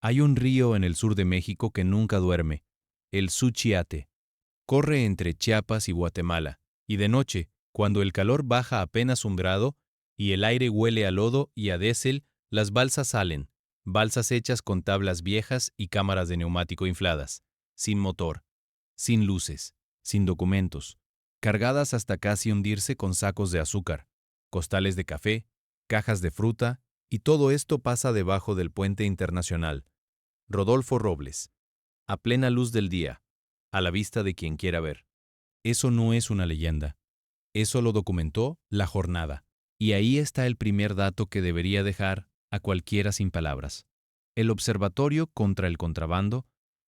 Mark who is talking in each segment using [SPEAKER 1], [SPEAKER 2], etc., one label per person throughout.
[SPEAKER 1] Hay un río en el sur de México que nunca duerme, el Suchiate. Corre entre Chiapas y Guatemala, y de noche, cuando el calor baja apenas un grado y el aire huele a lodo y a diésel, las balsas salen, balsas hechas con tablas viejas y cámaras de neumático infladas, sin motor, sin luces, sin documentos, cargadas hasta casi hundirse con sacos de azúcar, costales de café, cajas de fruta, y todo esto pasa debajo del puente internacional. Rodolfo Robles, a plena luz del día, a la vista de quien quiera ver. Eso no es una leyenda. Eso lo documentó La Jornada. Y ahí está el primer dato que debería dejar a cualquiera sin palabras. El Observatorio contra el Contrabando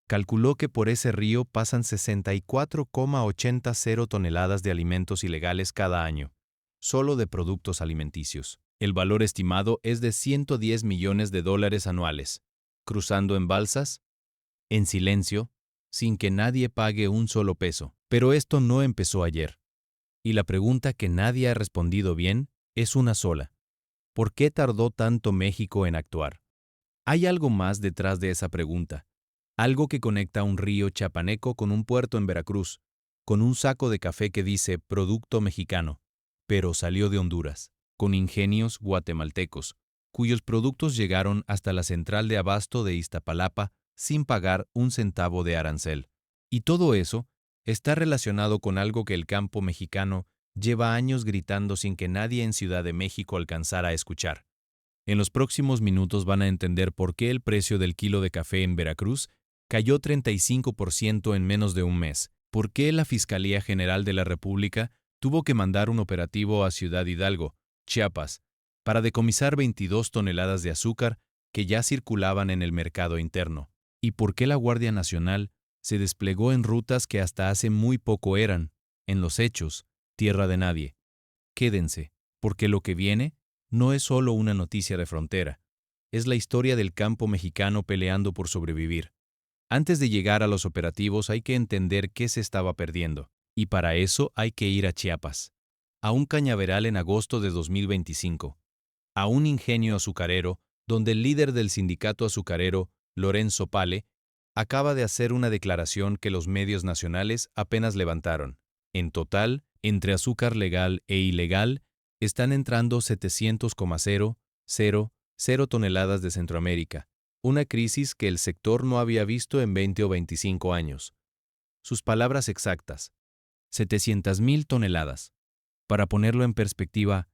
[SPEAKER 1] calculó que por ese río pasan 64,80 toneladas de alimentos ilegales cada año, solo de productos alimenticios. El valor estimado es de $110 millones anuales, cruzando en balsas, en silencio, sin que nadie pague un solo peso. Pero esto no empezó ayer. Y la pregunta que nadie ha respondido bien es una sola. ¿Por qué tardó tanto México en actuar? Hay algo más detrás de esa pregunta. Algo que conecta un río chapaneco con un puerto en Veracruz, con un saco de café que dice Producto Mexicano, pero salió de Honduras, con ingenios guatemaltecos, cuyos productos llegaron hasta la central de abasto de Iztapalapa sin pagar un centavo de arancel. Y todo eso está relacionado con algo que el campo mexicano lleva años gritando sin que nadie en Ciudad de México alcanzara a escuchar. En los próximos minutos van a entender por qué el precio del kilo de café en Veracruz cayó 35% en menos de un mes, por qué la Fiscalía General de la República tuvo que mandar un operativo a Ciudad Hidalgo, Chiapas, para decomisar 22 toneladas de azúcar que ya circulaban en el mercado interno, y por qué la Guardia Nacional se desplegó en rutas que hasta hace muy poco eran, en los hechos, tierra de nadie. Quédense, porque lo que viene no es solo una noticia de frontera, es la historia del campo mexicano peleando por sobrevivir. Antes de llegar a los operativos hay que entender qué se estaba perdiendo, y para eso hay que ir a Chiapas, a un cañaveral en agosto de 2025, a un ingenio azucarero donde el líder del sindicato azucarero, Lorenzo Pale, acaba de hacer una declaración que los medios nacionales apenas levantaron. En total, entre azúcar legal e ilegal, están entrando 700,000 toneladas de Centroamérica, una crisis que el sector no había visto en 20 o 25 años. Sus palabras exactas: 700,000 toneladas. Para ponerlo en perspectiva,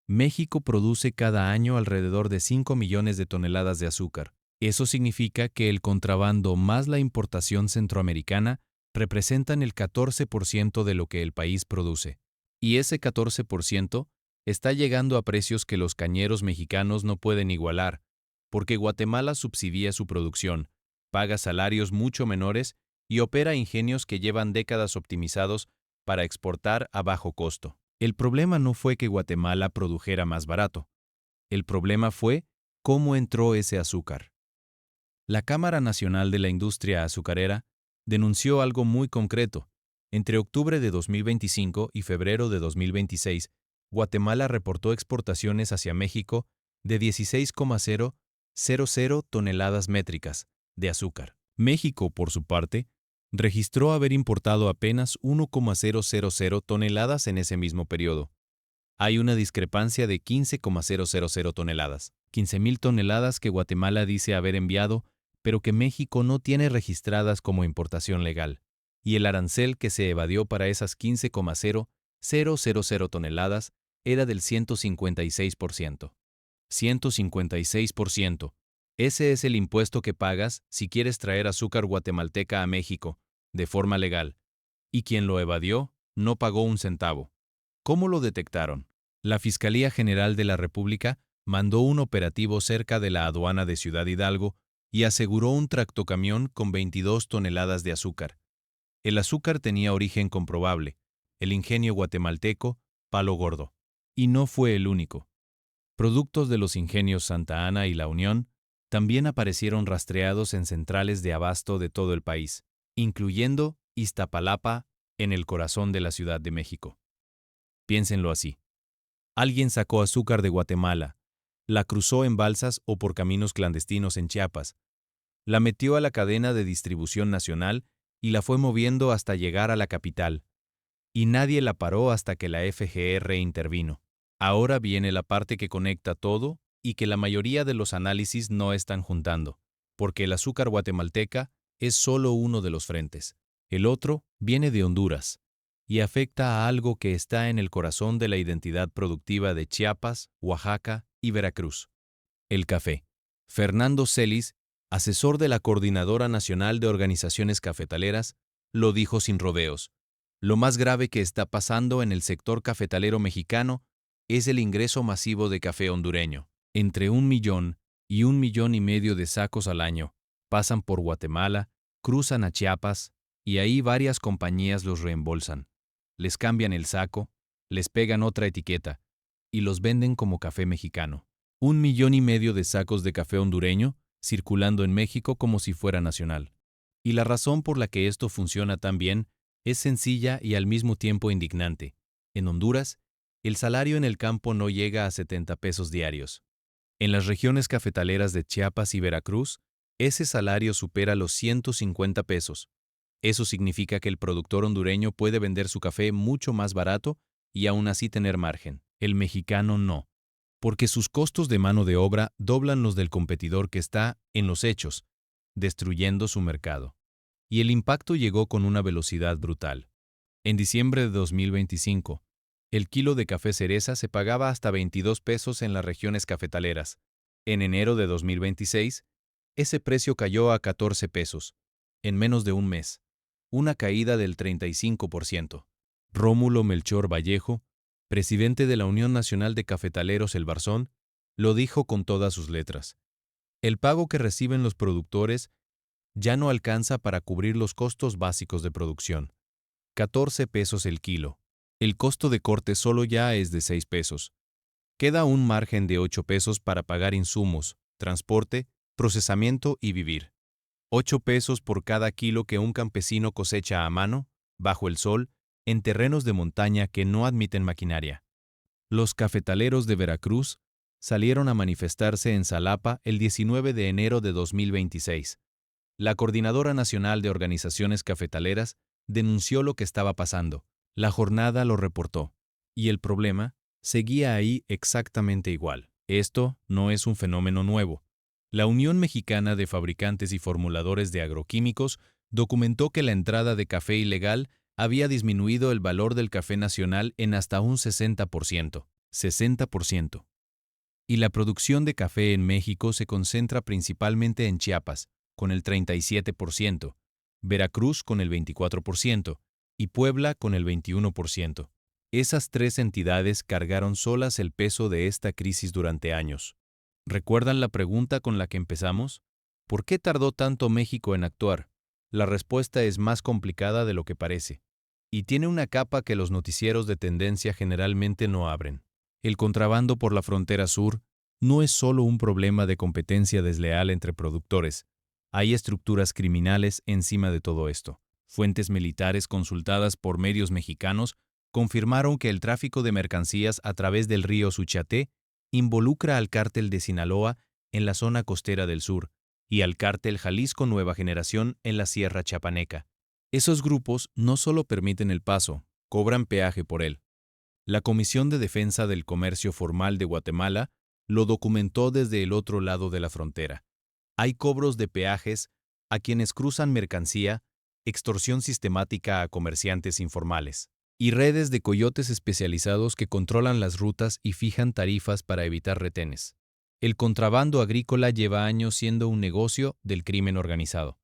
[SPEAKER 1] México produce cada año alrededor de 5 millones de toneladas de azúcar. Eso significa que el contrabando más la importación centroamericana representan el 14% de lo que el país produce. Y ese 14% está llegando a precios que los cañeros mexicanos no pueden igualar, porque Guatemala subsidia su producción, paga salarios mucho menores y opera ingenios que llevan décadas optimizados para exportar a bajo costo. El problema no fue que Guatemala produjera más barato. El problema fue cómo entró ese azúcar. La Cámara Nacional de la Industria Azucarera denunció algo muy concreto. Entre octubre de 2025 y febrero de 2026, Guatemala reportó exportaciones hacia México de 16,000 toneladas métricas de azúcar. México, por su parte, registró haber importado apenas 1,000 toneladas en ese mismo periodo. Hay una discrepancia de 15,000 toneladas, 15,000 toneladas que Guatemala dice haber enviado, pero que México no tiene registradas como importación legal, y el arancel que se evadió para esas 15,000 toneladas era del 156%. 156%. Ese es el impuesto que pagas si quieres traer azúcar guatemalteca a México, de forma legal. Y quien lo evadió no pagó un centavo. ¿Cómo lo detectaron? La Fiscalía General de la República mandó un operativo cerca de la aduana de Ciudad Hidalgo y aseguró un tractocamión con 22 toneladas de azúcar. El azúcar tenía origen comprobable, el ingenio guatemalteco Palo Gordo. Y no fue el único. Productos de los ingenios Santa Ana y La Unión también aparecieron rastreados en centrales de abasto de todo el país, incluyendo Iztapalapa, en el corazón de la Ciudad de México. Piénsenlo así. Alguien sacó azúcar de Guatemala, la cruzó en balsas o por caminos clandestinos en Chiapas, La metió a la cadena de distribución nacional y la fue moviendo hasta llegar a la capital. Y nadie la paró hasta que la FGR intervino. Ahora viene la parte que conecta todo y que la mayoría de los análisis no están juntando, porque el azúcar guatemalteca es solo uno de los frentes. El otro viene de Honduras y afecta a algo que está en el corazón de la identidad productiva de Chiapas, Oaxaca y Veracruz: el café. Fernando Celis, asesor de la Coordinadora Nacional de Organizaciones Cafetaleras, lo dijo sin rodeos. Lo más grave que está pasando en el sector cafetalero mexicano es el ingreso masivo de café hondureño. Entre 1 millón y 1,5 millones de sacos al año pasan por Guatemala, cruzan a Chiapas, y ahí varias compañías los reembolsan. Les cambian el saco, les pegan otra etiqueta y los venden como café mexicano. 1,5 millones de sacos de café hondureño circulando en México como si fuera nacional. Y la razón por la que esto funciona tan bien es sencilla y al mismo tiempo indignante. En Honduras, el salario en el campo no llega a 70 pesos diarios. En las regiones cafetaleras de Chiapas y Veracruz, ese salario supera los 150 pesos. Eso significa que el productor hondureño puede vender su café mucho más barato y aún así tener margen. El mexicano no, porque sus costos de mano de obra doblan los del competidor que está, en los hechos, destruyendo su mercado. Y el impacto llegó con una velocidad brutal. En diciembre de 2025, el kilo de café cereza se pagaba hasta 22 pesos en las regiones cafetaleras. En enero de 2026, ese precio cayó a 14 pesos, en menos de un mes, una caída del 35%. Rómulo Melchor Vallejo, presidente de la Unión Nacional de Cafetaleros El Barzón, lo dijo con todas sus letras. El pago que reciben los productores ya no alcanza para cubrir los costos básicos de producción. 14 pesos el kilo. El costo de corte solo ya es de 6 pesos. Queda un margen de 8 pesos para pagar insumos, transporte, procesamiento y vivir. 8 pesos por cada kilo que un campesino cosecha a mano, bajo el sol, en terrenos de montaña que no admiten maquinaria. Los cafetaleros de Veracruz salieron a manifestarse en Xalapa el 19 de enero de 2026. La Coordinadora Nacional de Organizaciones Cafetaleras denunció lo que estaba pasando. La jornada lo reportó. Y el problema seguía ahí exactamente igual. Esto no es un fenómeno nuevo. La Unión Mexicana de Fabricantes y Formuladores de Agroquímicos documentó que la entrada de café ilegal había disminuido el valor del café nacional en hasta un 60%. 60%. Y la producción de café en México se concentra principalmente en Chiapas, con el 37%, Veracruz con el 24% y Puebla con el 21%. Esas tres entidades cargaron solas el peso de esta crisis durante años. ¿Recuerdan la pregunta con la que empezamos? ¿Por qué tardó tanto México en actuar? La respuesta es más complicada de lo que parece, y tiene una capa que los noticieros de tendencia generalmente no abren. El contrabando por la frontera sur no es solo un problema de competencia desleal entre productores. Hay estructuras criminales encima de todo esto. Fuentes militares consultadas por medios mexicanos confirmaron que el tráfico de mercancías a través del río Suchiate involucra al cártel de Sinaloa en la zona costera del sur y al cártel Jalisco Nueva Generación en la Sierra Chiapaneca. Esos grupos no solo permiten el paso, cobran peaje por él. La Comisión de Defensa del Comercio Formal de Guatemala lo documentó desde el otro lado de la frontera. Hay cobros de peajes a quienes cruzan mercancía, extorsión sistemática a comerciantes informales, y redes de coyotes especializados que controlan las rutas y fijan tarifas para evitar retenes. El contrabando agrícola lleva años siendo un negocio del crimen organizado.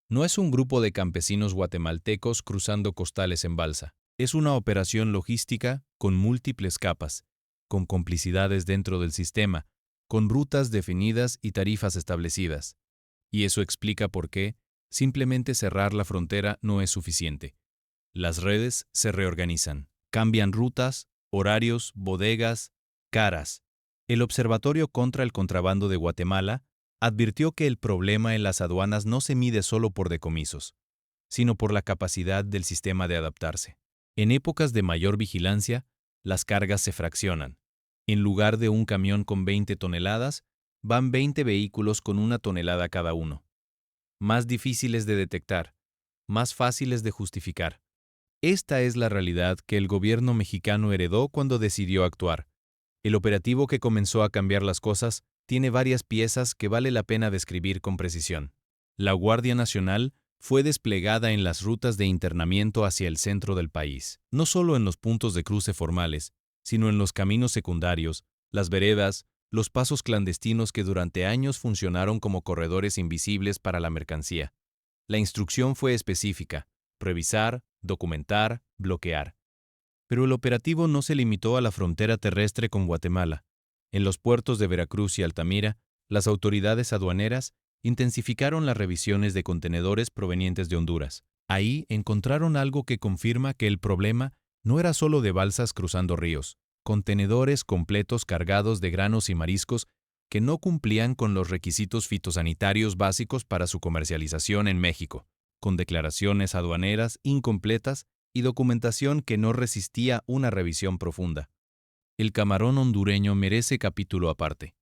[SPEAKER 1] No es un grupo de campesinos guatemaltecos cruzando costales en balsa. Es una operación logística con múltiples capas, con complicidades dentro del sistema, con rutas definidas y tarifas establecidas. Y eso explica por qué simplemente cerrar la frontera no es suficiente. Las redes se reorganizan, cambian rutas, horarios, bodegas, caras. El Observatorio contra el Contrabando de Guatemala advirtió que el problema en las aduanas no se mide solo por decomisos, sino por la capacidad del sistema de adaptarse. En épocas de mayor vigilancia, las cargas se fraccionan. En lugar de un camión con 20 toneladas, van 20 vehículos con 1 tonelada cada uno. más difíciles de detectar, más fáciles de justificar. Esta es la realidad que el gobierno mexicano heredó cuando decidió actuar. El operativo que comenzó a cambiar las cosas tiene varias piezas que vale la pena describir con precisión. La Guardia Nacional fue desplegada en las rutas de internamiento hacia el centro del país, no solo en los puntos de cruce formales, sino en los caminos secundarios, las veredas, los pasos clandestinos que durante años funcionaron como corredores invisibles para la mercancía. La instrucción fue específica: revisar, documentar, bloquear. Pero el operativo no se limitó a la frontera terrestre con Guatemala. En los puertos de Veracruz y Altamira, las autoridades aduaneras intensificaron las revisiones de contenedores provenientes de Honduras. Ahí encontraron algo que confirma que el problema no era solo de balsas cruzando ríos, contenedores completos cargados de granos y mariscos que no cumplían con los requisitos fitosanitarios básicos para su comercialización en México, con declaraciones aduaneras incompletas y documentación que no resistía una revisión profunda. El camarón hondureño merece capítulo aparte.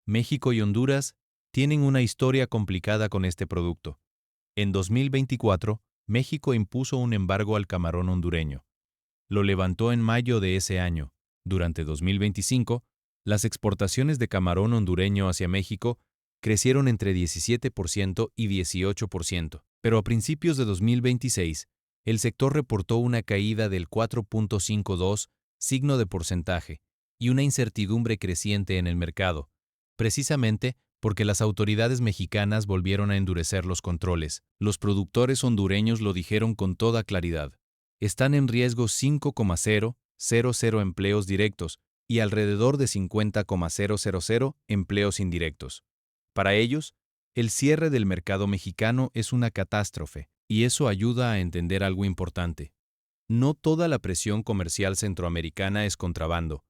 [SPEAKER 1] México y Honduras tienen una historia complicada con este producto. En 2024, México impuso un embargo al camarón hondureño. Lo levantó en mayo de ese año. Durante 2025, las exportaciones de camarón hondureño hacia México crecieron entre 17% y 18%, pero a principios de 2026, el sector reportó una caída del 4.52 signo de porcentaje y una incertidumbre creciente en el mercado, precisamente porque las autoridades mexicanas volvieron a endurecer los controles. Los productores hondureños lo dijeron con toda claridad. Están en riesgo 5,000 empleos directos y alrededor de 50,000 empleos indirectos. Para ellos, el cierre del mercado mexicano es una catástrofe, y eso ayuda a entender algo importante. No toda la presión comercial centroamericana es contrabando.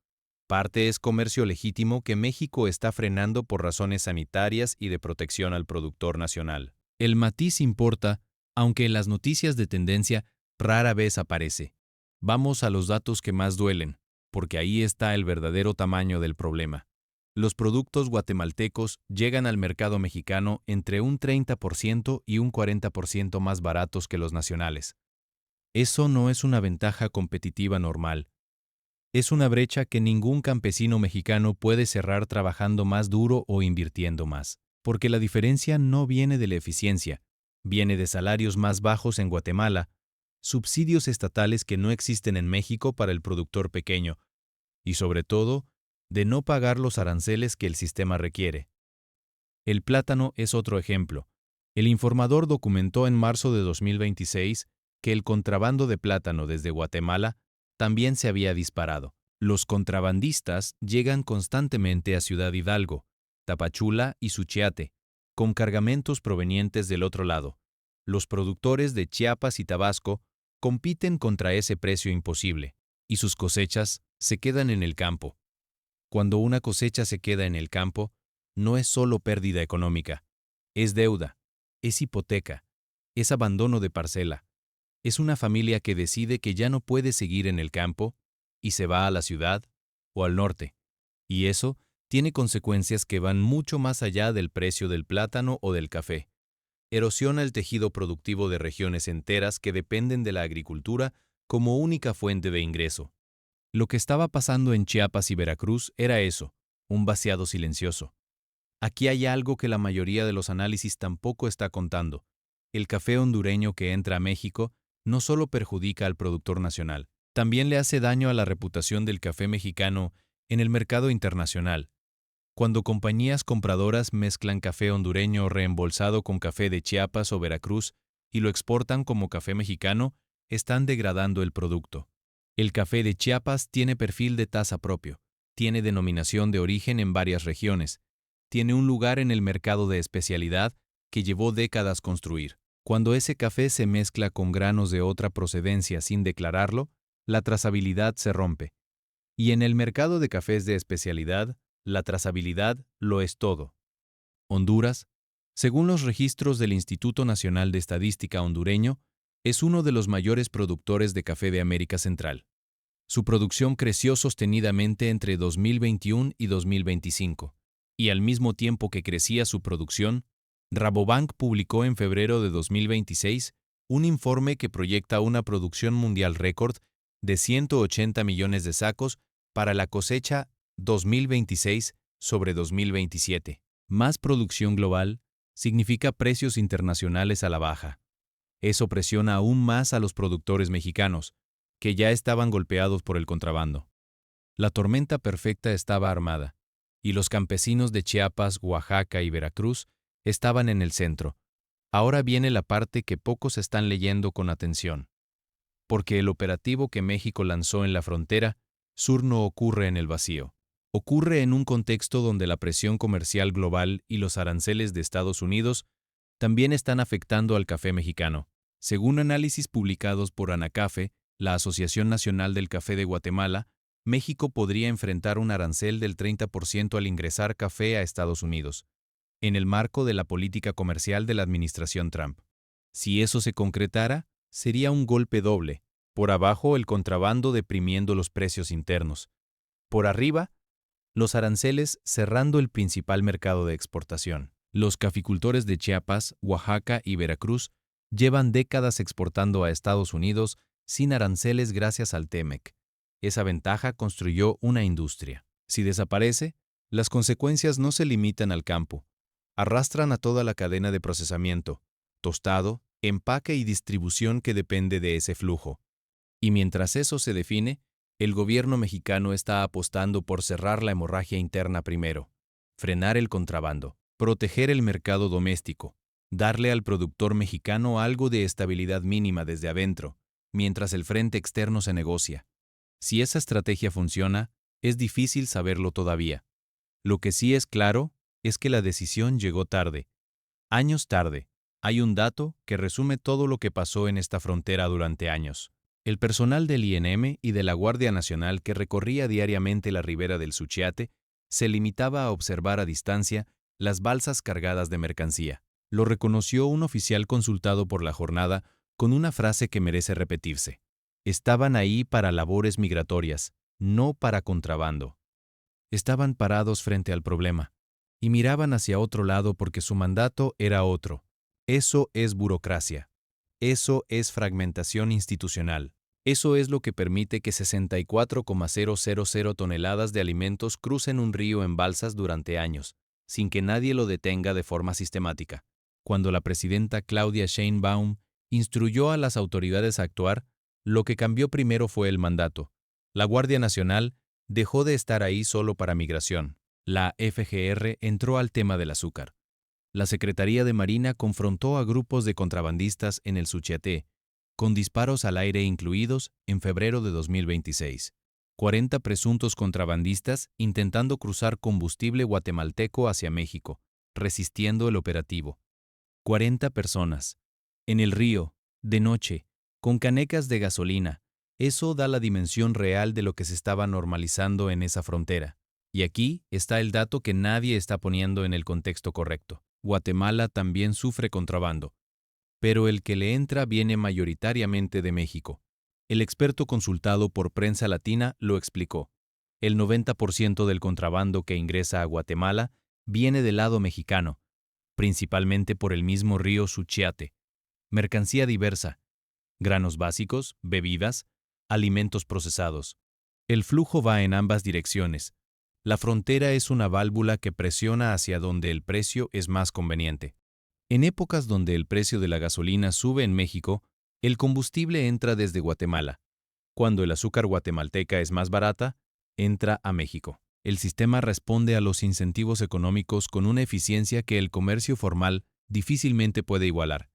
[SPEAKER 1] Parte es comercio legítimo que México está frenando por razones sanitarias y de protección al productor nacional. El matiz importa, aunque en las noticias de tendencia rara vez aparece. Vamos a los datos que más duelen, porque ahí está el verdadero tamaño del problema. Los productos guatemaltecos llegan al mercado mexicano entre un 30% y un 40% más baratos que los nacionales. Eso no es una ventaja competitiva normal. Es una brecha que ningún campesino mexicano puede cerrar trabajando más duro o invirtiendo más, porque la diferencia no viene de la eficiencia, viene de salarios más bajos en Guatemala, subsidios estatales que no existen en México para el productor pequeño, y sobre todo, de no pagar los aranceles que el sistema requiere. El plátano es otro ejemplo. El informador documentó en marzo de 2026 que el contrabando de plátano desde Guatemala también se había disparado. Los contrabandistas llegan constantemente a Ciudad Hidalgo, Tapachula y Suchiate, con cargamentos provenientes del otro lado. Los productores de Chiapas y Tabasco compiten contra ese precio imposible, y sus cosechas se quedan en el campo. Cuando una cosecha se queda en el campo, no es solo pérdida económica, es deuda, es hipoteca, es abandono de parcela. Es una familia que decide que ya no puede seguir en el campo y se va a la ciudad o al norte. Y eso tiene consecuencias que van mucho más allá del precio del plátano o del café. Erosiona el tejido productivo de regiones enteras que dependen de la agricultura como única fuente de ingreso. Lo que estaba pasando en Chiapas y Veracruz era eso, un vaciado silencioso. Aquí hay algo que la mayoría de los análisis tampoco está contando. El café hondureño que entra a México no solo perjudica al productor nacional, también le hace daño a la reputación del café mexicano en el mercado internacional. Cuando compañías compradoras mezclan café hondureño reembolsado con café de Chiapas o Veracruz y lo exportan como café mexicano, están degradando el producto. El café de Chiapas tiene perfil de taza propio, tiene denominación de origen en varias regiones, tiene un lugar en el mercado de especialidad que llevó décadas construir. Cuando ese café se mezcla con granos de otra procedencia sin declararlo, la trazabilidad se rompe. Y en el mercado de cafés de especialidad, la trazabilidad lo es todo. Honduras, según los registros del Instituto Nacional de Estadística hondureño, es uno de los mayores productores de café de América Central. Su producción creció sostenidamente entre 2021 y 2025, y al mismo tiempo que crecía su producción, Rabobank publicó en febrero de 2026 un informe que proyecta una producción mundial récord de 180 millones de sacos para la cosecha 2026 sobre 2027. Más producción global significa precios internacionales a la baja. Eso presiona aún más a los productores mexicanos, que ya estaban golpeados por el contrabando. La tormenta perfecta estaba armada, y los campesinos de Chiapas, Oaxaca y Veracruz estaban en el centro. Ahora viene la parte que pocos están leyendo con atención. Porque el operativo que México lanzó en la frontera sur no ocurre en el vacío. Ocurre en un contexto donde la presión comercial global y los aranceles de Estados Unidos también están afectando al café mexicano. Según análisis publicados por Anacafe, la Asociación Nacional del Café de Guatemala, México podría enfrentar un arancel del 30% al ingresar café a Estados Unidos, en el marco de la política comercial de la administración Trump. Si eso se concretara, sería un golpe doble. Por abajo, el contrabando deprimiendo los precios internos. Por arriba, los aranceles cerrando el principal mercado de exportación. Los caficultores de Chiapas, Oaxaca y Veracruz llevan décadas exportando a Estados Unidos sin aranceles gracias al TEMEC. Esa ventaja construyó una industria. Si desaparece, las consecuencias no se limitan al campo. Arrastran a toda la cadena de procesamiento, tostado, empaque y distribución que depende de ese flujo. Y mientras eso se define, el gobierno mexicano está apostando por cerrar la hemorragia interna primero, frenar el contrabando, proteger el mercado doméstico, darle al productor mexicano algo de estabilidad mínima desde adentro, mientras el frente externo se negocia. Si esa estrategia funciona, es difícil saberlo todavía. Lo que sí es claro es que la decisión llegó tarde. Años tarde. Hay un dato que resume todo lo que pasó en esta frontera durante años. El personal del INM y de la Guardia Nacional que recorría diariamente la ribera del Suchiate se limitaba a observar a distancia las balsas cargadas de mercancía. Lo reconoció un oficial consultado por la jornada con una frase que merece repetirse. Estaban ahí para labores migratorias, no para contrabando. Estaban parados frente al problema y miraban hacia otro lado porque su mandato era otro. Eso es burocracia. Eso es fragmentación institucional. Eso es lo que permite que 64,000 toneladas de alimentos crucen un río en balsas durante años, sin que nadie lo detenga de forma sistemática. Cuando la presidenta Claudia Sheinbaum instruyó a las autoridades a actuar, lo que cambió primero fue el mandato. La Guardia Nacional dejó de estar ahí solo para migración. La FGR entró al tema del azúcar. La Secretaría de Marina confrontó a grupos de contrabandistas en el Suchiate, con disparos al aire incluidos en febrero de 2026. 40 presuntos contrabandistas intentando cruzar combustible guatemalteco hacia México, resistiendo el operativo. 40 personas. En el río, de noche, con canecas de gasolina. Eso da la dimensión real de lo que se estaba normalizando en esa frontera. Y aquí está el dato que nadie está poniendo en el contexto correcto. Guatemala también sufre contrabando, pero el que le entra viene mayoritariamente de México. El experto consultado por Prensa Latina lo explicó. El 90% del contrabando que ingresa a Guatemala viene del lado mexicano, principalmente por el mismo río Suchiate. Mercancía diversa, granos básicos, bebidas, alimentos procesados. El flujo va en ambas direcciones. La frontera es una válvula que presiona hacia donde el precio es más conveniente. En épocas donde el precio de la gasolina sube en México, el combustible entra desde Guatemala. Cuando el azúcar guatemalteca es más barata, entra a México. El sistema responde a los incentivos económicos con una eficiencia que el comercio formal difícilmente puede igualar,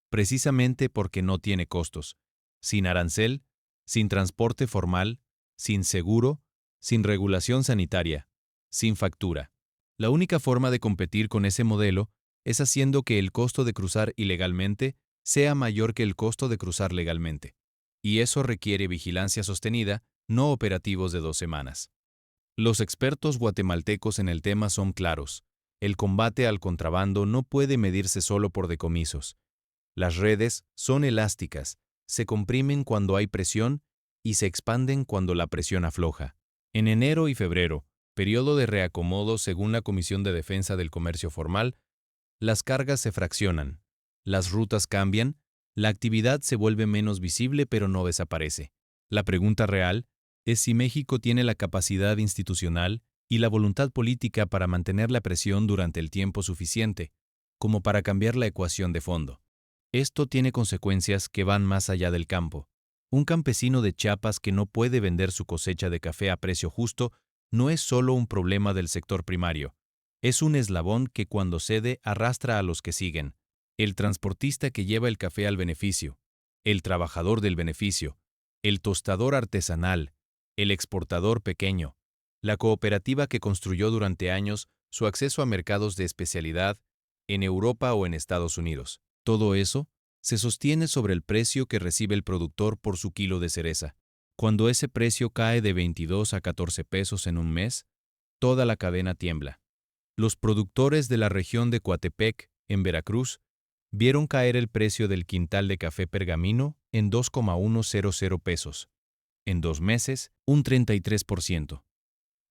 [SPEAKER 1] precisamente porque no tiene costos. Sin arancel, sin transporte formal, sin seguro, sin regulación sanitaria, sin factura. La única forma de competir con ese modelo es haciendo que el costo de cruzar ilegalmente sea mayor que el costo de cruzar legalmente. Y eso requiere vigilancia sostenida, no operativos de 2 semanas. Los expertos guatemaltecos en el tema son claros. El combate al contrabando no puede medirse solo por decomisos. Las redes son elásticas, se comprimen cuando hay presión y se expanden cuando la presión afloja. En enero y febrero, periodo de reacomodo según la Comisión de Defensa del Comercio Formal, Las cargas se fraccionan, las rutas cambian, la actividad se vuelve menos visible pero no desaparece. La pregunta real es si México tiene la capacidad institucional y la voluntad política para mantener la presión durante el tiempo suficiente, como para cambiar la ecuación de fondo. Esto tiene consecuencias que van más allá del campo. Un campesino de Chiapas que no puede vender su cosecha de café a precio justo no es solo un problema del sector primario, es un eslabón que cuando cede arrastra a los que siguen. El transportista que lleva el café al beneficio, el trabajador del beneficio, el tostador artesanal, el exportador pequeño, la cooperativa que construyó durante años su acceso a mercados de especialidad en Europa o en Estados Unidos. Todo eso se sostiene sobre el precio que recibe el productor por su kilo de cereza. Cuando ese precio cae de 22 a 14 pesos en un mes, toda la cadena tiembla. Los productores de la región de Coatepec, en Veracruz, vieron caer el precio del quintal de café pergamino en 2,100 pesos. En 2 meses, un 33%.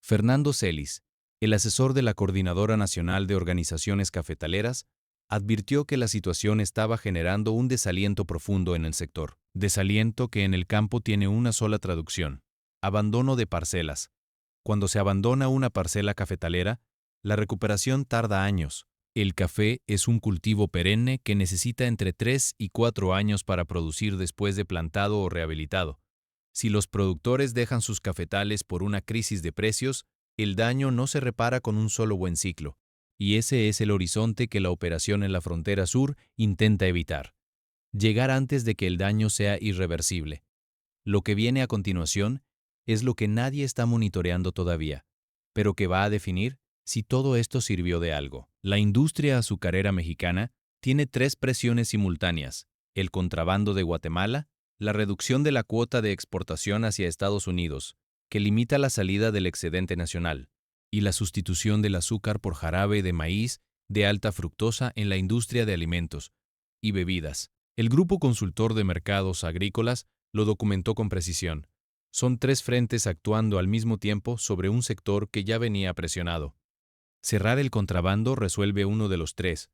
[SPEAKER 1] Fernando Celis, el asesor de la Coordinadora Nacional de Organizaciones Cafetaleras, advirtió que la situación estaba generando un desaliento profundo en el sector. Desaliento que en el campo tiene una sola traducción: abandono de parcelas. Cuando se abandona una parcela cafetalera, la recuperación tarda años. El café es un cultivo perenne que necesita entre 3 y 4 años para producir después de plantado o rehabilitado. Si los productores dejan sus cafetales por una crisis de precios, el daño no se repara con un solo buen ciclo. Y ese es el horizonte que la operación en la frontera sur intenta evitar. Llegar antes de que el daño sea irreversible. Lo que viene a continuación es lo que nadie está monitoreando todavía, pero que va a definir si todo esto sirvió de algo. La industria azucarera mexicana tiene 3 presiones simultáneas: el contrabando de Guatemala, la reducción de la cuota de exportación hacia Estados Unidos, que limita la salida del excedente nacional, y la sustitución del azúcar por jarabe de maíz de alta fructosa en la industria de alimentos y bebidas. El Grupo Consultor de Mercados Agrícolas lo documentó con precisión. Son 3 frentes actuando al mismo tiempo sobre un sector que ya venía presionado. Cerrar el contrabando resuelve uno de los 3.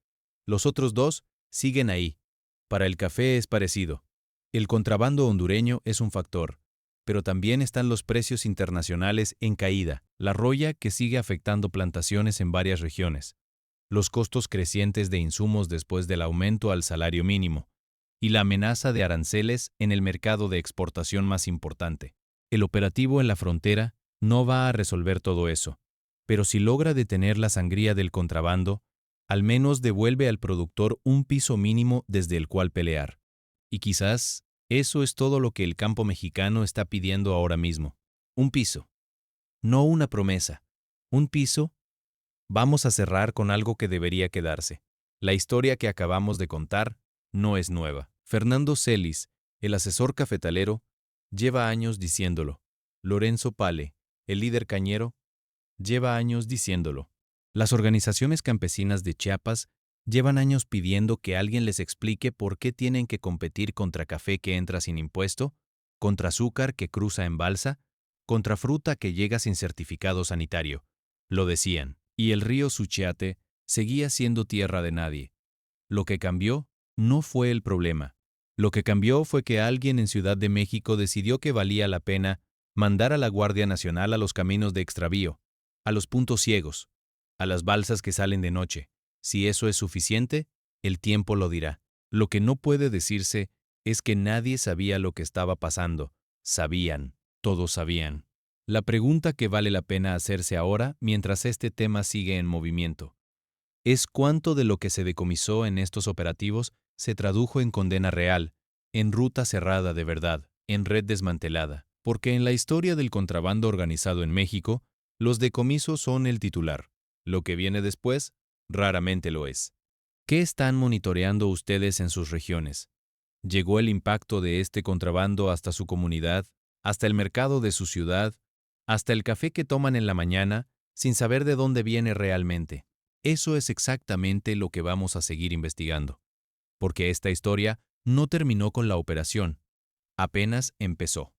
[SPEAKER 1] Los otros 2 siguen ahí. Para el café es parecido. El contrabando hondureño es un factor, pero también están los precios internacionales en caída, la roya que sigue afectando plantaciones en varias regiones, los costos crecientes de insumos después del aumento al salario mínimo, y la amenaza de aranceles en el mercado de exportación más importante. El operativo en la frontera no va a resolver todo eso, pero si logra detener la sangría del contrabando, al menos devuelve al productor un piso mínimo desde el cual pelear. Y quizás eso es todo lo que el campo mexicano está pidiendo ahora mismo. Un piso. No una promesa. Un piso. Vamos a cerrar con algo que debería quedarse. La historia que acabamos de contar no es nueva. Fernando Celis, el asesor cafetalero, lleva años diciéndolo. Lorenzo Pale, el líder cañero, lleva años diciéndolo. Las organizaciones campesinas de Chiapas llevan años pidiendo que alguien les explique por qué tienen que competir contra café que entra sin impuesto, contra azúcar que cruza en balsa, contra fruta que llega sin certificado sanitario. Lo decían. Y el río Suchiate seguía siendo tierra de nadie. Lo que cambió no fue el problema. Lo que cambió fue que alguien en Ciudad de México decidió que valía la pena mandar a la Guardia Nacional a los caminos de extravío, a los puntos ciegos, a las balsas que salen de noche. Si eso es suficiente, el tiempo lo dirá. Lo que no puede decirse es que nadie sabía lo que estaba pasando. Sabían, todos sabían. La pregunta que vale la pena hacerse ahora, mientras este tema sigue en movimiento, es cuánto de lo que se decomisó en estos operativos se tradujo en condena real, en ruta cerrada de verdad, en red desmantelada. Porque en la historia del contrabando organizado en México, los decomisos son el titular. Lo que viene después, raramente lo es. ¿Qué están monitoreando ustedes en sus regiones? ¿Llegó el impacto de este contrabando hasta su comunidad, hasta el mercado de su ciudad, hasta el café que toman en la mañana, sin saber de dónde viene realmente? Eso es exactamente lo que vamos a seguir investigando. Porque esta historia no terminó con la operación, apenas empezó.